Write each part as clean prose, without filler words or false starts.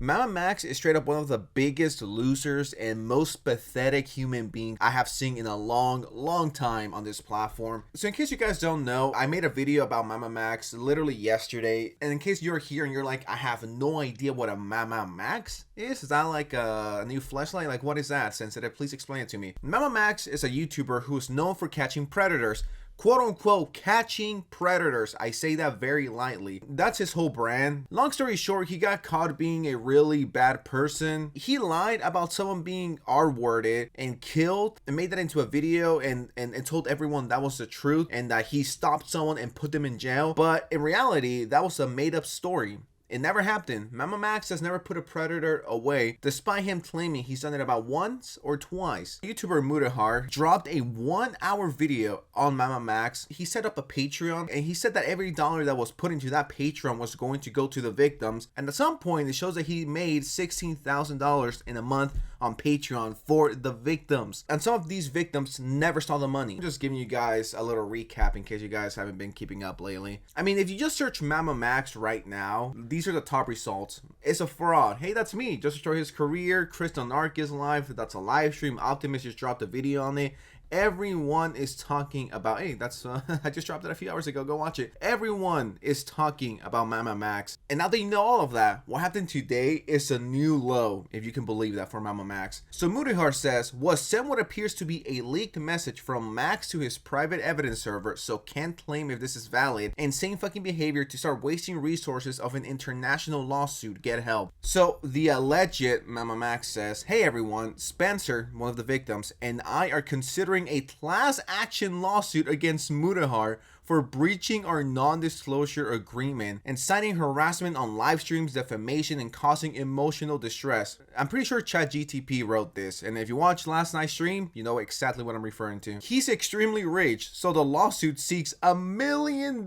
MamaMax is straight up one of the biggest losers and most pathetic human beings I have seen in a long time on this platform. So in case you guys don't know, I made a video about MamaMax literally yesterday. And in case you're here and you're like, I have no idea what a MamaMax is that like a new fleshlight? Like, what is that, Sensitive? Please explain it to me. MamaMax is a YouTuber who is known for catching predators. Quote unquote catching predators. I say that very lightly. That's his whole brand. Long story short, he got caught being a really bad person. He lied about someone being R-worded and killed and made that into a video and told everyone that was the truth and that he stopped someone and put them in jail. But in reality, that was a made up story. It never happened. MamaMax has never put a predator away, despite him claiming he's done it about once or twice. YouTuber Mutahar dropped a 1-hour video on MamaMax. He set up a Patreon, and he said that every dollar that was put into that Patreon was going to go to the victims. And at some point, it shows that he made $16,000 in a month on Patreon for the victims. And some of these victims never saw the money. I'm just giving you guys a little recap in case you guys haven't been keeping up lately. I mean, if you just search MamaMax right now, these are the top results. It's a fraud. Hey, that's me. Just to show his career. Crystal Narc is live. That's a live stream. Optimus just dropped a video on it. Everyone is talking about, hey, that's I just dropped it a few hours ago, go watch it. Everyone is talking about MamaMax. And now that you know all of that, what happened today is a new low, if you can believe that, for MamaMax. So Mutahar says, was sent what appears to be a leaked message from Max to his private evidence server, so can't claim if this is valid. Insane fucking behavior to start wasting resources of an international lawsuit. Get help. So the alleged MamaMax says, hey everyone, Spencer, one of the victims, and I are considering a class action lawsuit against Mutahar for breaching our non-disclosure agreement and citing harassment on live streams, defamation, and causing emotional distress. I'm pretty sure ChatGTP wrote this, and if you watched last night's stream, you know exactly what I'm referring to. He's extremely rich, so the lawsuit seeks $1 million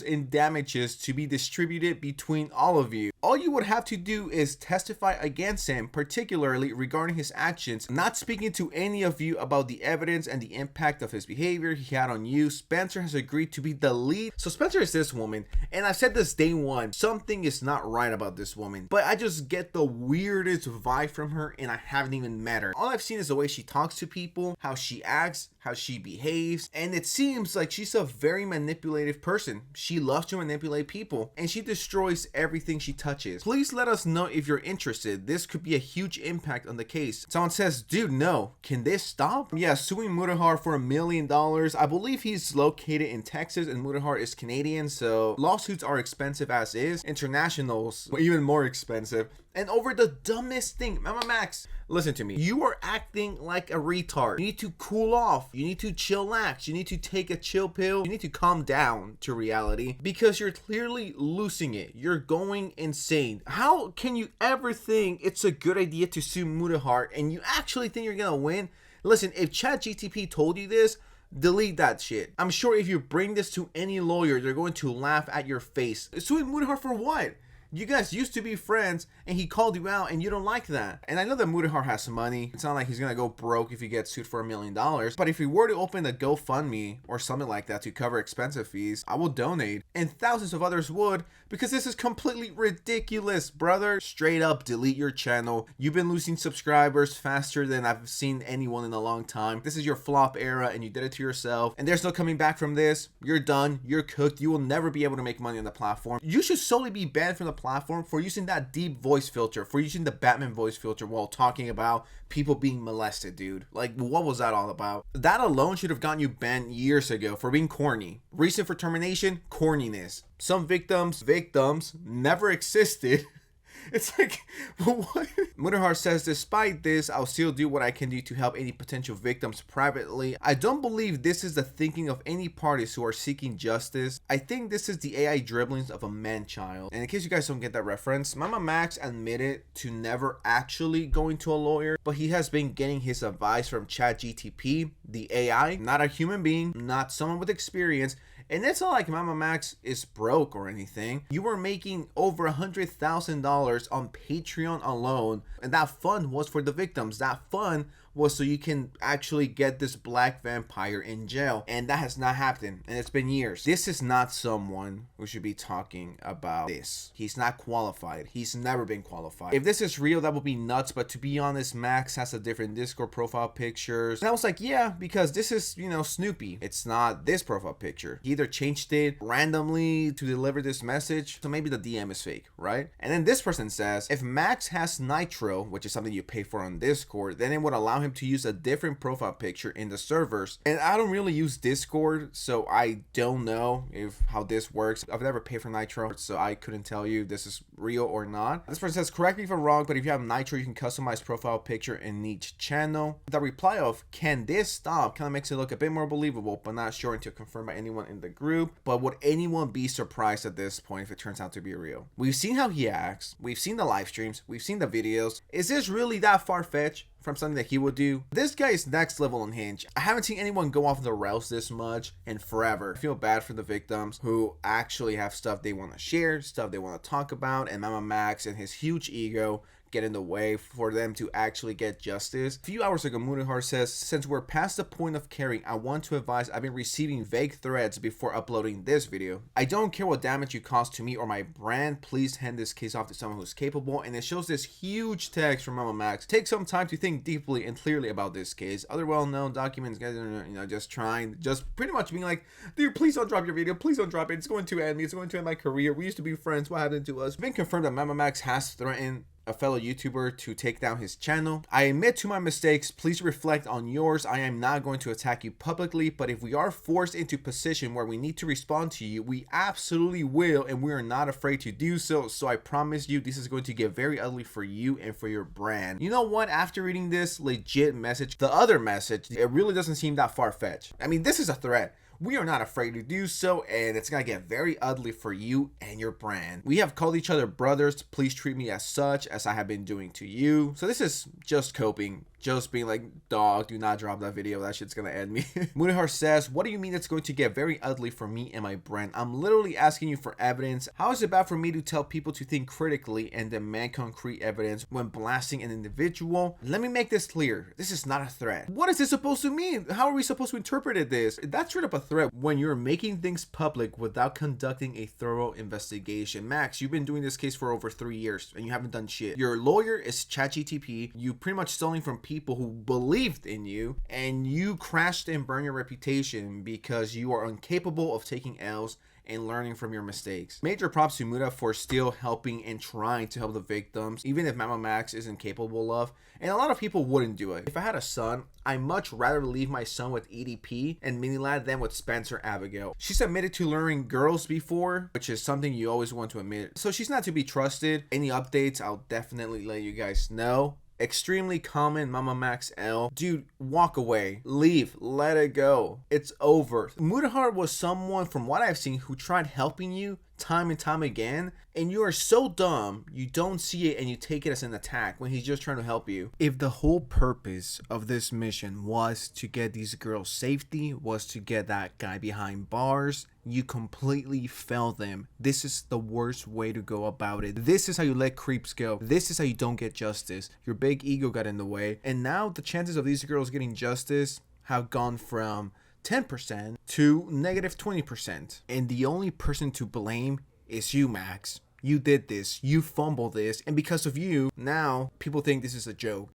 in damages to be distributed between all of you. All you would have to do is testify against him, particularly regarding his actions, not speaking to any of you about the evidence and the impact of his behavior he had on you. Spencer has agreed to be the lead. So Spencer is this woman, and I said this day one, something is not right about this woman, but I just get the weirdest vibe from her, and I haven't even met her. All I've seen is the way she talks to people, how she acts, how she behaves, and it seems like she's a very manipulative person. She loves to manipulate people, and she destroys everything she touches. Please let us know if you're interested. This could be a huge impact on the case. Someone says, dude, no, can this stop? Yeah, suing Mutahar for $1 million. I believe he's located in Texas and Mutahar is Canadian, so lawsuits are expensive as is. Internationals were even more expensive. And over the dumbest thing, MamaMax, listen to me. You are acting like a retard. You need to cool off. You need to chillax. You need to take a chill pill. You need to calm down to reality because you're clearly losing it. You're going insane. How can you ever think it's a good idea to sue Mutahar and you actually think you're gonna win? Listen, if ChatGTP told you this, delete that shit. I'm sure if you bring this to any lawyer, they're going to laugh at your face. Suing Mutahar for what? You guys used to be friends and he called you out and you don't like that. And I know that Mutahar has money. It's not like he's gonna go broke if he gets sued for $1 million. But if he were to open a GoFundMe or something like that to cover expensive fees, I will donate. And thousands of others would, because this is completely ridiculous, brother. Straight up delete your channel. You've been losing subscribers faster than I've seen anyone in a long time. This is your flop era and you did it to yourself. And there's no coming back from this. You're done. You're cooked. You will never be able to make money on the platform. You should solely be banned from the platform for using that deep voice filter, for using the Batman voice filter while talking about people being molested, dude. Like, what was that all about? That alone should have gotten you banned years ago for being corny. Reason for termination, corniness. Some victims never existed. It's like, what? Mutahar says, despite this, I'll still do what I can do to help any potential victims privately. I don't believe this is the thinking of any parties who are seeking justice. I think this is the AI dribblings of a man-child. And in case you guys don't get that reference, MamaMax admitted to never actually going to a lawyer, but he has been getting his advice from ChatGTP, the AI, not a human being, not someone with experience. And it's not like MamaMax is broke or anything. You were making over $100,000 on Patreon alone, and that fund was for the victims. That fund was so you can actually get this black vampire in jail, and that has not happened, and it's been years. This is not someone who should be talking about this. He's not qualified. He's never been qualified. If this is real, that would be nuts, but to be honest, Max has a different Discord profile pictures, and I was like, yeah, because this is, you know, Snoopy. It's not this profile picture. He either changed it randomly to deliver this message, so maybe the DM is fake, right? And then this person says, if Max has Nitro, which is something you pay for on Discord, then it would allow him to use a different profile picture in the servers. And I don't really use Discord, so I don't know how this works. I've never paid for Nitro, so I couldn't tell you this is real or not. This person says, correct me if I'm wrong, but if you have Nitro, you can customize profile picture in each channel. The reply of, can this stop, kind of makes it look a bit more believable, but not sure until confirmed by anyone in the group. But would anyone be surprised at this point if it turns out to be real? We've seen how he acts, we've seen the live streams, we've seen the videos. Is this really that far-fetched from something that he would do? This guy is next level on Hinge. I haven't seen anyone go off the rails this much in forever. I feel bad for the victims who actually have stuff they want to share, stuff they want to talk about, and MamaMax and his huge ego get in the way for them to actually get justice. A few hours ago, Moonihar says, since we're past the point of caring, I want to advise I've been receiving vague threats before uploading this video. I don't care what damage you cause to me or my brand. Please hand this case off to someone who's capable. And it shows this huge text from MamaMax. Take some time to think deeply and clearly about this case. Other well-known documents, guys, you know, just pretty much being like, dude, please don't drop your video. Please don't drop it. It's going to end me. It's going to end my career. We used to be friends. What happened to us? It's been confirmed that MamaMax has threatened a fellow YouTuber to take down his channel. I admit to my mistakes. Please reflect on yours. I am not going to attack you publicly, but if we are forced into a position where we need to respond to you, we absolutely will, and we are not afraid to do so. So I promise you, this is going to get very ugly for you and for your brand. You know what? After reading this legit message, the other message, it really doesn't seem that far-fetched. I mean, this is a threat. We are not afraid to do so, and it's gonna get very ugly for you and your brand. We have called each other brothers. Please treat me as such as I have been doing to you. So this is just coping. Just being like, dog, do not drop that video. That shit's gonna end me. Moonihar says, what do you mean it's going to get very ugly for me and my brand? I'm literally asking you for evidence. How is it bad for me to tell people to think critically and demand concrete evidence when blasting an individual? Let me make this clear. This is not a threat. What is this supposed to mean? How are we supposed to interpret this? That's straight up a threat when you're making things public without conducting a thorough investigation. Max, you've been doing this case for over 3 years and you haven't done shit. Your lawyer is ChatGTP. You pretty much stealing from people who believed in you, and you crashed and burned your reputation because you are incapable of taking L's and learning from your mistakes. Major props to Muda for still helping and trying to help the victims, even if MamaMax isn't capable of, and a lot of people wouldn't do it. If I had a son, I'd much rather leave my son with EDP and Minilad than with Spencer Abigail. She's admitted to luring girls before, which is something you always want to admit, so she's not to be trusted. Any updates, I'll definitely let you guys know. Extremely common, MamaMax L. Dude, walk away. Leave. Let it go. It's over. Mudahar was someone, from what I've seen, who tried helping you time and time again, and you are so dumb you don't see it and you take it as an attack when he's just trying to help you. If the whole purpose of this mission was to get these girls safety, was to get that guy behind bars, you completely failed them. This is the worst way to go about it. This is how you let creeps go. This is how you don't get justice. Your big ego got in the way, and now the chances of these girls getting justice have gone from 10% to negative 20%. And the only person to blame is you, Max. You did this. You fumbled this. And because of you, now people think this is a joke.